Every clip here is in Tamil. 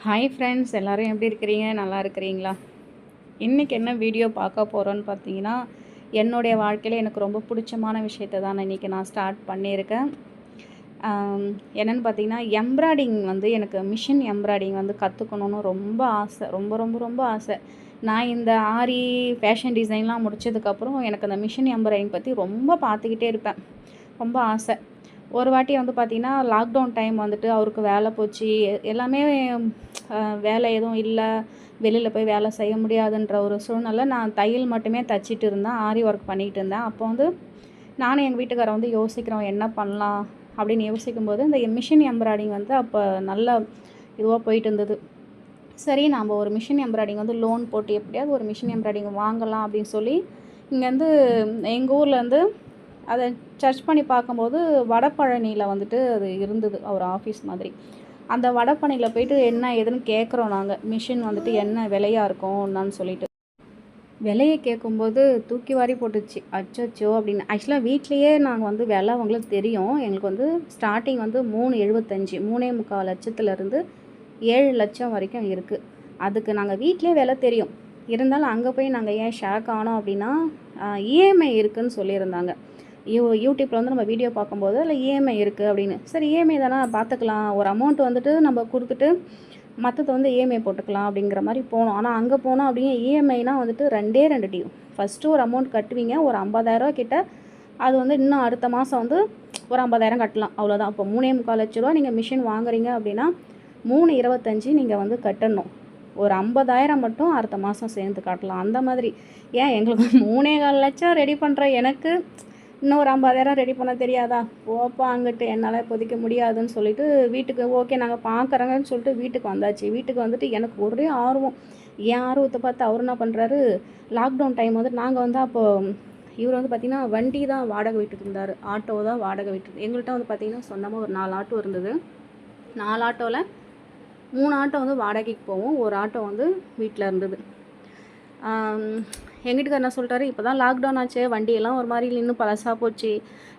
ஹாய் ஃப்ரெண்ட்ஸ், எல்லோரும் எப்படி இருக்கிறீங்க? நல்லா இருக்கிறீங்களா? இன்றைக்கி என்ன வீடியோ பார்க்க போகிறோன்னு பார்த்தீங்கன்னா, என்னுடைய வாழ்க்கையில் எனக்கு ரொம்ப பிடிச்சமான விஷயத்த தான் நான் ஸ்டார்ட் பண்ணியிருக்கேன். என்னென்னு பார்த்தீங்கன்னா, எம்ப்ராய்டிங் வந்து எனக்கு மிஷின் எம்ப்ராய்டிங் வந்து கற்றுக்கணுன்னு ரொம்ப ஆசை. ரொம்ப ரொம்ப ரொம்ப ஆசை. நான் இந்த ஆரி ஃபேஷன் டிசைன்லாம் முடித்ததுக்கப்புறம் எனக்கு அந்த மிஷின் எம்ப்ராய்டிங் பற்றி ரொம்ப பார்த்துக்கிட்டே இருப்பேன். ரொம்ப ஆசை. ஒரு வாட்டி வந்து பார்த்திங்கன்னா, லாக்டவுன் டைம் வந்துட்டு அவருக்கு வேலை போச்சு. எல்லாமே வேலை எதுவும் இல்லை, வெளியில் போய் வேலை செய்ய முடியாதுன்ற ஒரு சூழ்நிலை. நான் தையல் மட்டுமே தச்சிட்டு இருந்தேன், ஆரி ஒர்க் பண்ணிகிட்டு இருந்தேன். அப்போ வந்து நானும் எங்கள் வீட்டுக்காரர் வந்து யோசிக்கிறோம், என்ன பண்ணலாம் அப்படின்னு யோசிக்கும்போது இந்த மிஷின் எம்ப்ராய்டிங் வந்து அப்போ நல்ல இதுவாக போயிட்டு இருந்தது. சரி, நம்ம ஒரு மிஷின் எம்ப்ராய்டிங் வந்து லோன் போட்டு எப்படியாவது ஒரு மிஷின் எம்ப்ராய்டிங் வாங்கலாம் அப்படின்னு சொல்லி இங்கேருந்து எங்கள் ஊர்லேருந்து அதை சர்ச் பண்ணி பார்க்கும்போது வடபழனியில் வந்துட்டு அது இருந்தது, ஒரு ஆஃபீஸ் மாதிரி. அந்த வடபழனியில் போயிட்டு என்ன ஏதுன்னு கேட்குறோம் நாங்கள், மிஷின் வந்துட்டு என்ன விலையாக இருக்கும் என்னன்னு சொல்லிட்டு. விலையை கேட்கும்போது தூக்கி வாரி போட்டுச்சு. அச்சோ அப்படின்னு. ஆக்சுவலாக வீட்லேயே நாங்கள் வந்து விலை அவங்களுக்கு தெரியும். எங்களுக்கு வந்து ஸ்டார்டிங் வந்து 3,75 3,45 லட்சத்துலேருந்து 7 லட்சம் வரைக்கும் இருக்குது. அதுக்கு நாங்கள் வீட்லேயே விலை தெரியும். இருந்தாலும் அங்கே போய் நாங்கள் ஏன் ஷாக் ஆனோம் அப்படின்னா, இஎம்ஐ இருக்குதுன்னு சொல்லியிருந்தாங்க. யூடியூப்பில் வந்து நம்ம வீடியோ பார்க்கும்போது அதில் இஎம்ஐ இருக்குது அப்படின்னு. சரி, இஎம்ஐ தானே பார்த்துக்கலாம், ஒரு அமௌண்ட் வந்துட்டு நம்ம கொடுத்துட்டு மற்றதை வந்து இஎம்ஐ போட்டுக்கலாம் அப்படிங்கிற மாதிரி போனோம். ஆனால் அங்கே போனோம் அப்படிங்க, இஎம்ஐனா வந்துட்டு ரெண்டு டியூ. ஃபஸ்ட்டு ஒரு அமௌண்ட் கட்டுவீங்க, ஒரு 50,000 கிட்ட. அது வந்து இன்னும் அடுத்த மாதம் வந்து ஒரு 50,000 கட்டலாம், அவ்வளோதான். இப்போ 3,45 லட்ச ரூபா நீங்கள் மிஷின் வாங்குறீங்க அப்படின்னா 3,25 நீங்கள் வந்து கட்டணும். ஒரு 50,000 மட்டும் அடுத்த மாதம் சேர்ந்து காட்டலாம், அந்த மாதிரி. ஏன் எங்களுக்கு 3,4 லட்சம் ரெடி பண்ணுற எனக்கு இன்னும் ஒரு 50,000 ரெடி பண்ண தெரியாதா? போப்பா அங்கிட்டு, என்னால் இப்போதைக்கு முடியாதுன்னு சொல்லிவிட்டு வீட்டுக்கு ஓகே நாங்கள் பார்க்குறோங்கன்னு சொல்லிட்டு வீட்டுக்கு வந்தாச்சு. வீட்டுக்கு வந்துட்டு எனக்கு ஒரே ஆர்வம். என் ஆர்வத்தை பார்த்து அவர் என்ன பண்ணுறாரு, லாக்டவுன் டைம் வந்து நாங்கள் வந்து அப்போது இவர் வந்து பார்த்திங்கன்னா வண்டி தான் வாடகை விட்டுட்டு இருந்தார், ஆட்டோ தான் வாடகை விட்டு. எங்கள்கிட்ட வந்து பார்த்திங்கன்னா சொந்தமாக ஒரு 4 ஆட்டோ இருந்தது. 4 ஆட்டோவில் 3 ஆட்டோ வந்து வாடகைக்கு போவோம், ஒரு ஆட்டோ வந்து வீட்டில் இருந்தது. எங்கள் வீட்டுக்காரர் என்ன சொல்லிட்டாரு, இப்போ தான் லாக்டவுன் ஆச்சு, வண்டியெல்லாம் ஒரு மாதிரி இன்னும் பழசாக போச்சு,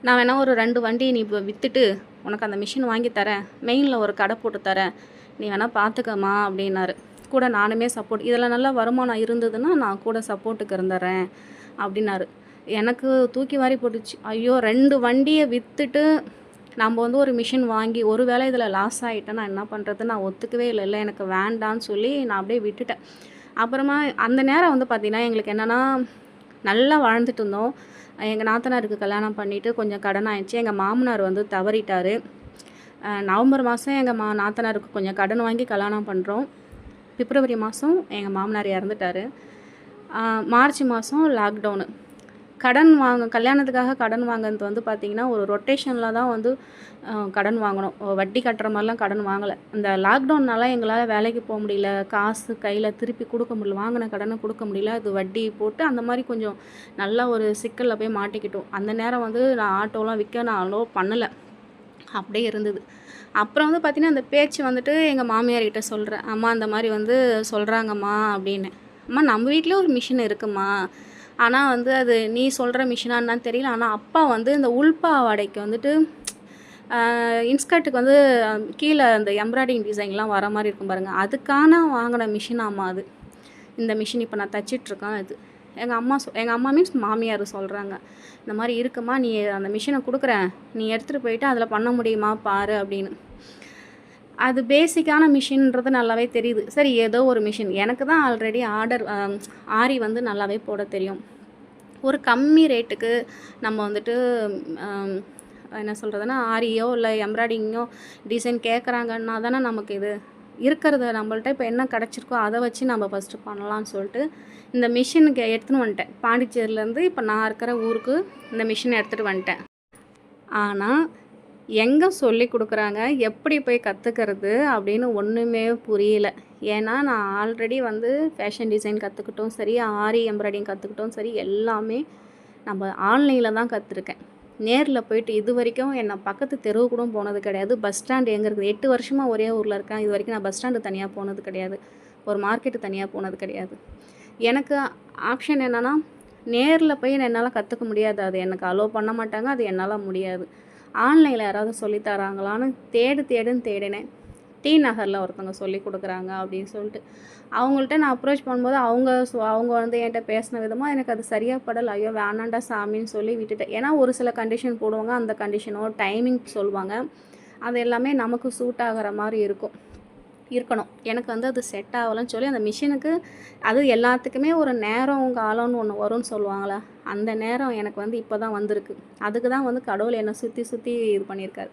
நான் வேணால் ஒரு 2 வண்டி நீ இப்போ விற்றுட்டு உனக்கு அந்த மிஷின் வாங்கி தரேன், மெயினில் ஒரு கடை போட்டு தரேன், நீ வேணால் பார்த்துக்கம்மா அப்படின்னாரு. கூட நானுமே சப்போர்ட், இதில் நல்லா வருமானம் இருந்ததுன்னா நான் கூட சப்போர்ட்டுக்கு இருந்துறேன் அப்படின்னாரு. எனக்கு தூக்கி வாரி போட்டுச்சு. ஐயோ, 2 வண்டியை விற்றுட்டு நம்ம வந்து ஒரு மிஷின் வாங்கி ஒரு வேளை இதில் லாஸ் ஆகிட்டேன், நான் என்ன பண்ணுறது, நான் ஒத்துக்கவே இல்லை, எனக்கு வேண்டான்னு சொல்லி நான் அப்படியே விட்டுட்டேன். அப்புறமா அந்த நேரம் வந்து பார்த்திங்கன்னா எங்களுக்கு என்னென்னா, நல்லா வாழ்ந்துட்டு இருந்தோம். எங்கள் நாத்தனாருக்கு கல்யாணம் பண்ணிவிட்டு கொஞ்சம் கடன் ஆயிடுச்சு. எங்கள் மாமனார் வந்து தவறிட்டார். நவம்பர் மாதம் எங்கள் நாத்தனாருக்கு கொஞ்சம் கடன் வாங்கி கல்யாணம் பண்ணுறோம். பிப்ரவரி மாதம் எங்கள் மாமனார் இறந்துட்டார். மார்ச் மாதம் லாக்டவுனு. கல்யாணத்துக்காக கடன் வாங்கினது வந்து பார்த்திங்கன்னா ஒரு ரொட்டேஷனில் தான் வந்து கடன் வாங்கணும், வட்டி கட்டுற மாதிரிலாம் கடன் வாங்கலை. இந்த லாக்டவுன்னால எங்களால் வேலைக்கு போக முடியல, காசு கையில் திருப்பி கொடுக்க முடியல, வாங்கின கடனை கொடுக்க முடியல, அது வட்டி போட்டு அந்த மாதிரி கொஞ்சம் நல்ல ஒரு சிக்கலில் போய் மாட்டிக்கிட்டோம். அந்த நேரம் வந்து நான் ஆட்டோலாம் விற்க நான் அவ்வளோ பண்ணலை, அப்படியே இருந்தது. அப்புறம் வந்து பார்த்திங்கன்னா அந்த பேச்சு வந்துட்டு எங்கள் மாமியார்கிட்ட சொல்கிறேன், அம்மா அந்த மாதிரி வந்து சொல்கிறாங்கம்மா அப்படின்னு. அம்மா நம்ம வீட்டிலே ஒரு மிஷின் இருக்குமா, ஆனால் வந்து அது நீ சொல்கிற மிஷினான்னு தெரியல, ஆனால் அப்பா வந்து இந்த உள்பாவாடைக்கு வந்துட்டு இன்ஸ்கர்ட்டுக்கு வந்து கீழே அந்த எம்ப்ராய்டிங் டிசைன்லாம் வர மாதிரி இருக்கும் பாருங்கள், அதுக்கான வாங்கின மிஷினாம்மா அது. இந்த மிஷின் இப்போ நான் தச்சிட்ருக்கேன் இது. எங்கள் அம்மா மீன்ஸ் மாமியார் சொல்கிறாங்க, இந்த மாதிரி இருக்குமா, நீ அந்த மிஷினை கொடுக்குறேன், நீ எடுத்துகிட்டு போயிட்டு அதில் பண்ண முடியுமா பாரு அப்படின்னு. அது பேசிக்கான மிஷின்றது நல்லாவே தெரியுது. சரி, ஏதோ ஒரு மிஷின். எனக்கு தான் ஆல்ரெடி ஆரி வந்து நல்லாவே போட தெரியும். ஒரு கம்மி ரேட்டுக்கு நம்ம வந்துட்டு என்ன சொல்கிறதுனா, ஆரியோ இல்லை எம்ப்ராய்டிங்கோ டிசைன் கேட்குறாங்கன்னா தானே நமக்கு இது இருக்கிறத நம்மள்ட்ட இப்போ என்ன கிடச்சிருக்கோ அதை வச்சு நம்ம ஃபஸ்ட்டு பண்ணலான்னு சொல்லிட்டு இந்த மிஷினுக்கு எடுத்துன்னு வந்துட்டேன். பாண்டிச்சேரியிலேருந்து இப்போ நான் இருக்கிற ஊருக்கு இந்த மிஷினை எடுத்துகிட்டு வந்துட்டேன். ஆனால் எங்கே சொல்லி கொடுக்குறாங்க, எப்படி போய் கற்றுக்கிறது அப்படின்னு ஒன்றுமே புரியல. ஏன்னா நான் ஆல்ரெடி வந்து ஃபேஷன் டிசைன் கற்றுக்கிட்டோம் சரி, ஆரி எம்ப்ராய்டிங் கற்றுக்கிட்டோம் சரி, எல்லாமே நம்ம ஆன்லைனில் தான் கற்றுருக்கேன். நேரில் போயிட்டு இது வரைக்கும் என்ன பக்கத்து தெருவு கூட போனது கிடையாது. பஸ் ஸ்டாண்டு எங்கே இருக்குது, 8 வருஷமாக ஒரே ஊரில் இருக்கேன், இது வரைக்கும் நான் பஸ் ஸ்டாண்டு தனியாக போனது கிடையாது, ஒரு மார்க்கெட்டு தனியாக போனது கிடையாது. எனக்கு ஆப்ஷன் என்னென்னா, நேரில் போய் என்னால் கற்றுக்க முடியாது, அது எனக்கு அலோவ் பண்ண மாட்டாங்க, அது என்னால் முடியாது. ஆன்லைனில் யாராவது சொல்லித்தராங்களான்னு தேடுன்னு தேடினேன். டி நகரில் ஒருத்தவங்க சொல்லி கொடுக்குறாங்க அப்படின்னு சொல்லிட்டு. அவங்கள்ட்ட நான் அப்ரோச் பண்ணும்போது அவங்க வந்து என்கிட்ட பேசின விதமாக எனக்கு அது சரியாக படலை. ஐயோ வேணாண்டா சாமின்னு சொல்லி விட்டுட்டேன். ஏன்னா ஒரு சில கண்டிஷன் போடுவாங்க, அந்த கண்டிஷனோ டைமிங் சொல்லுவாங்க, அது எல்லாமே நமக்கு சூட் ஆகிற மாதிரி இருக்கணும். எனக்கு வந்து அது செட் ஆகலைன்னு சொல்லி அந்த மிஷினுக்கு அது எல்லாத்துக்குமே ஒரு நேரம் காலம்னு ஒன்று வரும்னு சொல்லுவாங்களே, அந்த நேரம் எனக்கு வந்து இப்போ தான் வந்திருக்கு. அதுக்கு தான் வந்து கடவுள் என்னை சுற்றி சுற்றி இது பண்ணியிருக்காரு.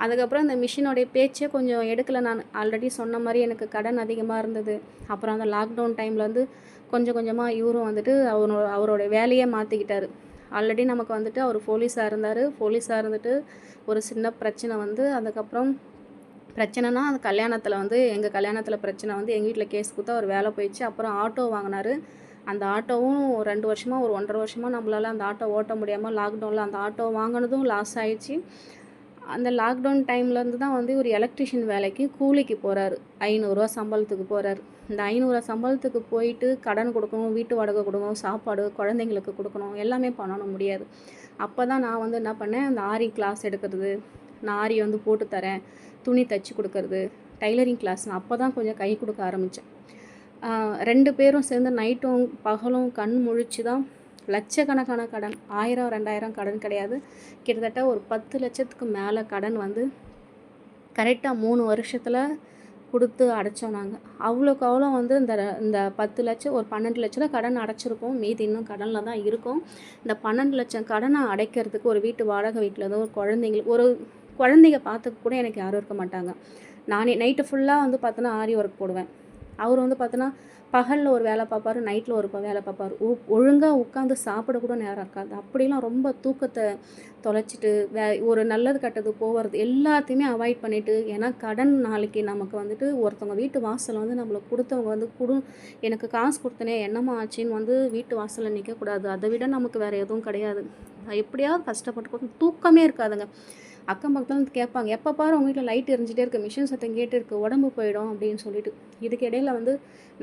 அதுக்கப்புறம் இந்த மிஷினோடைய பேச்சே கொஞ்சம் எடுக்கலை. நான் ஆல்ரெடி சொன்ன மாதிரி எனக்கு கடன் அதிகமாக இருந்தது. அப்புறம் அந்த லாக்டவுன் டைமில் வந்து கொஞ்சம் கொஞ்சமாக இவரும் வந்துட்டு அவரோடைய வேலையே மாற்றிக்கிட்டாரு. ஆல்ரெடி நமக்கு வந்துட்டு அவர் போலீஸாக இருந்தார். போலீஸாக இருந்துட்டு ஒரு சின்ன பிரச்சனை வந்து, அதுக்கப்புறம் பிரச்சனைனா அந்த கல்யாணத்தில் வந்து எங்கள் கல்யாணத்தில் பிரச்சனை வந்து எங்கள் வீட்டில் கேஸ் கொடுத்தா அவர் வேலை போயிடுச்சு. அப்புறம் ஆட்டோ வாங்கினார். அந்த ஆட்டோவும் 2 வருஷமாக ஒரு 1.5 வருஷமாக நம்மளால் அந்த ஆட்டோ ஓட்ட முடியாமல் லாக்டவுனில் அந்த ஆட்டோ வாங்கினதும் லாஸ் ஆயிடுச்சு. அந்த லாக்டவுன் டைம்லேருந்து தான் வந்து ஒரு எலக்ட்ரிஷியன் வேலைக்கு கூலிக்கு போகிறாரு. 500 சம்பளத்துக்கு போகிறாரு. இந்த 500 சம்பளத்துக்கு போயிட்டு கடன் கொடுக்கணும், வீட்டு வாடகை கொடுக்கணும், சாப்பாடு குழந்தைங்களுக்கு கொடுக்கணும், எல்லாமே பண்ணணும் முடியாது. அப்போ தான் நான் வந்து என்ன பண்ணேன், அந்த ஆரி கிளாஸ் எடுக்கிறது, நான் ஆரி வந்து போட்டு தரேன், துணி தைச்சி கொடுக்கறது, டைலரிங் கிளாஸ் நான் அப்போ தான் கொஞ்சம் கை கொடுக்க ஆரம்பித்தேன். 2 பேரும் சேர்ந்து நைட்டும் பகலும் கண் முழிச்சு தான் லட்சக்கணக்கான கடன், 1000 2000 கடன் கிடையாது, கிட்டத்தட்ட ஒரு 10 லட்சத்துக்கு மேலே கடன் வந்து கரெக்டாக 3 வருஷத்தில் கொடுத்து அடைச்சோம் நாங்கள். அவ்வளோக்கு அவ்வளோ வந்து இந்த 10 லட்சம் ஒரு 12 லட்சம் கடன் அடைச்சிருக்கோம். மீதி இன்னும் கடனில் தான் இருக்கும். இந்த 12 லட்சம் கடனை அடைக்கிறதுக்கு ஒரு வீட்டு வாடகை வீட்டில் ஏதோ ஒரு குழந்தைங்க பார்த்துக்க கூட எனக்கு யாரும் இருக்க மாட்டாங்க. நானே நைட்டு ஃபுல்லாக வந்து பார்த்தோன்னா ஆரி ஒர்க் போடுவேன். அவர் வந்து பார்த்தோன்னா பகலில் ஒரு வேலை பார்ப்பார், நைட்டில் ஒரு வேலை பார்ப்பார். ஒழுங்காக உட்காந்து சாப்பிட கூட நேரம் இருக்காது. அப்படிலாம் ரொம்ப தூக்கத்தை தொலைச்சிட்டு ஒரு நல்லது கெட்டது போகிறது எல்லாத்தையுமே அவாய்ட் பண்ணிவிட்டு, ஏன்னா கடன் நாளைக்கு நமக்கு வந்துட்டு ஒருத்தவங்க வீட்டு வாசலில் வந்து நம்மளுக்கு கொடுத்தவங்க வந்து எனக்கு காசு கொடுத்தனே என்னம்மா ஆச்சின்னு வந்து வீட்டு வாசலில் நிற்கக்கூடாது. அதை விட நமக்கு வேறு எதுவும் கிடையாது. எப்படியாவது கஷ்டப்பட்டு தூக்கமே இருக்காதுங்க. அக்கம் பக்கத்தில் கேட்பாங்க, எப்போ பாரு உங்கள் வீட்டில் லைட் எரிஞ்சிட்டே இருக்குது, மிஷின் சத்தம் கேட்டு இருக்குது, உடம்பு போயிடும் அப்படின்னு சொல்லிட்டு. இதுக்கு இடையில வந்து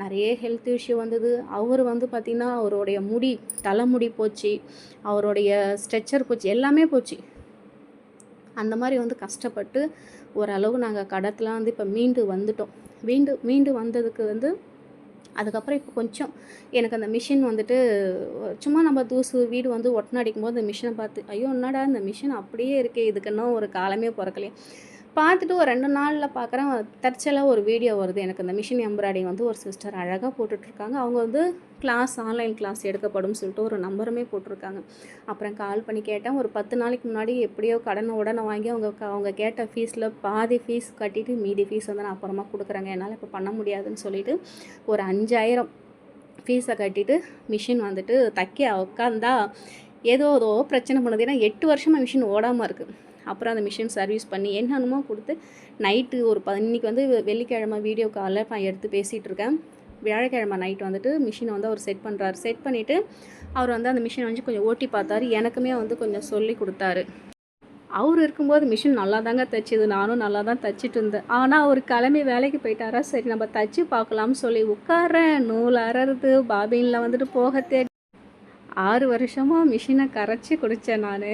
நிறைய ஹெல்த் இஷ்யூ வந்தது. அவர் வந்து பார்த்திங்கன்னா அவருடைய தலைமுடி போச்சு, அவருடைய ஸ்ட்ரெச்சர் போச்சு, எல்லாமே போச்சு. அந்த மாதிரி வந்து கஷ்டப்பட்டு ஓரளவு நாங்கள் கடத்தில் வந்து இப்போ மீண்டு வந்ததுக்கு வந்து அதுக்கப்புறம் இப்போ கொஞ்சம் எனக்கு அந்த மிஷின் வந்துட்டு சும்மா நம்ம தூசு வீடு வந்து ஒட்டனை அடிக்கும்போது அந்த மிஷினை பார்த்து, ஐயோ என்னடா இந்த மிஷின் அப்படியே இருக்கே, இதுக்கு இன்னும் ஒரு காலமே பிறக்கலையே பார்த்துட்டு ஒரு 2 நாளில் பார்க்குறேன், தற்செயலாக ஒரு வீடியோ வருது. எனக்கு அந்த மிஷின் எம்ப்ராய்டிங் வந்து ஒரு சிஸ்டர் அழகாக போட்டுட்ருக்காங்க. அவங்க வந்து ஆன்லைன் கிளாஸ் எடுக்கப்படும் சொல்லிட்டு ஒரு நம்பருமே போட்டிருக்காங்க. அப்புறம் கால் பண்ணி கேட்டேன். ஒரு 10 நாளைக்கு முன்னாடி எப்படியோ உடனே வாங்கி அவங்க கேட்ட ஃபீஸில் பாதி ஃபீஸ் கட்டிட்டு மீதி ஃபீஸ் வந்து நான் அப்புறமா கொடுக்குறேங்க, என்னால் இப்போ பண்ண முடியாதுன்னு சொல்லிவிட்டு ஒரு 5000 ஃபீஸை கட்டிட்டு மிஷின் வந்துட்டு தைக்க உட்காந்தா ஏதோ பிரச்சனை பண்ணுது. ஏன்னா 8 வருஷமாக மிஷின் ஓடாமல் இருக்குது. அப்புறம் அந்த மிஷின் சர்வீஸ் பண்ணி என்னென்னமோ கொடுத்து நைட்டு இன்றைக்கி வந்து வெள்ளிக்கிழமை வீடியோ காலில் நான் எடுத்து பேசிகிட்டு இருக்கேன். வியாழக்கிழமை நைட் வந்துட்டு மிஷினை வந்து அவர் செட் பண்ணிவிட்டு அவர் வந்து அந்த மிஷினை வந்து கொஞ்சம் ஓட்டி பார்த்தாரு. எனக்குமே வந்து கொஞ்சம் சொல்லி கொடுத்தாரு. அவர் இருக்கும்போது மிஷின் நல்லா தாங்க தைச்சிது, நானும் நல்லா தான் தைச்சிட்டு இருந்தேன். ஆனால் அவர் கிளம்பி வேலைக்கு போயிட்டாரா, சரி நம்ம தைச்சி பார்க்கலாம்னு சொல்லி உட்காரேன். நூல் அறறது, பாபினில் வந்துட்டு போக தேடி 6 வருஷமாக மிஷினை கரைச்சி குடித்தேன் நான்.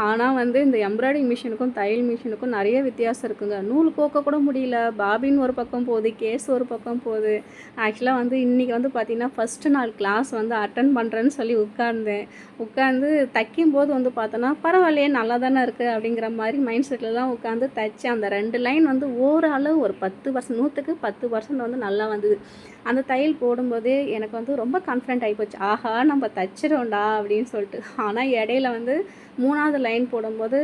ஆனால் வந்து இந்த எம்ப்ராய்டிங் மிஷினுக்கும் தையல் மிஷினுக்கும் நிறைய வித்தியாசம் இருக்குங்க. நூல் கோக்க கூட முடியல, பாபின் ஒரு பக்கம் போகுது, கேஸ் ஒரு பக்கம் போகுது. ஆக்சுவலாக வந்து இன்றைக்கி வந்து பார்த்திங்கன்னா ஃபஸ்ட்டு நாள் கிளாஸ் வந்து அட்டன் பண்ணுறேன்னு சொல்லி உட்காந்து தைக்கும்போது வந்து பார்த்தோன்னா பரவாயில்லையே நல்லா தானே இருக்குது அப்படிங்கிற மாதிரி மைண்ட் செட்டிலலாம் உட்காந்து தைச்சேன். அந்த 2 லைன் வந்து ஓரளவு ஒரு 10% 100க்கு 10% வந்து நல்லா வந்தது. அந்த தையல் போடும்போதே எனக்கு வந்து ரொம்ப கான்ஃபிடென்ட் ஆகிப்போச்சு, ஆஹா நம்ம தைச்சிரோம்டா அப்படின்னு சொல்லிட்டு. ஆனால் இடையில வந்து 3ஆவது லைன் போடும்போது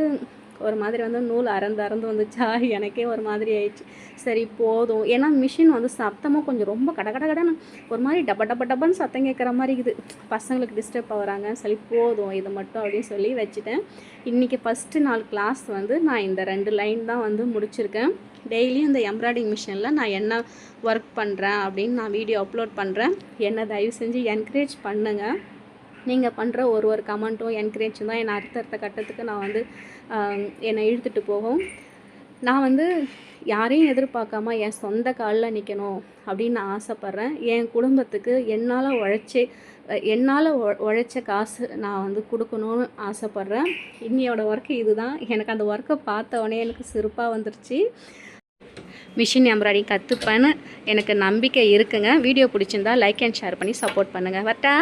ஒரு மாதிரி வந்து நூல் அறந்து வந்துச்சா, எனக்கே ஒரு மாதிரி ஆயிடுச்சு. சரி போதும், ஏன்னா மிஷின் வந்து சத்தமும் கொஞ்சம் ரொம்ப கடன்னு ஒரு மாதிரி டப்பன்னு சத்தம் கேட்குற மாதிரி இருக்குது, பசங்களுக்கு டிஸ்டர்ப் ஆகுறாங்க. சரி போதும் இது மட்டும் அப்படின்னு சொல்லி வச்சுட்டேன். இன்றைக்கி ஃபஸ்ட்டு நாள் கிளாஸ் வந்து நான் இந்த 2 லைன் தான் வந்து முடிச்சிருக்கேன். டெய்லியும் இந்த எம்ப்ராய்டிங் மிஷினில் நான் என்ன ஒர்க் பண்ணுறேன் அப்படின்னு நான் வீடியோ அப்லோட் பண்ணுறேன். என்னை தயவு செஞ்சு என்கரேஜ் பண்ணுங்கள். நீங்கள் பண்ணுற ஒரு கமெண்ட்டும் என்கரேஜ் தான் என்னை அடுத்தடுத்த கட்டத்துக்கு நான் வந்து என்னை இழுத்துட்டு போகும். நான் வந்து யாரையும் எதிர்பார்க்காம என் சொந்த காலில் நிற்கணும் அப்படின்னு நான் ஆசைப்பட்றேன். என் குடும்பத்துக்கு என்னால் உழைச்ச காசு நான் வந்து கொடுக்கணும்னு ஆசைப்பட்றேன். இன்னையோட ஒர்க்கு இதுதான். எனக்கு அந்த ஒர்க்கை பார்த்த உடனே எனக்கு சிரிப்பாக வந்துருச்சு. மிஷின் எம்ப்ராய்டிங் கற்றுப்பேன்னு எனக்கு நம்பிக்கை இருக்குங்க. வீடியோ பிடிச்சிருந்தா லைக் அண்ட் ஷேர் பண்ணி சப்போர்ட் பண்ணுங்கள். வரட்டா?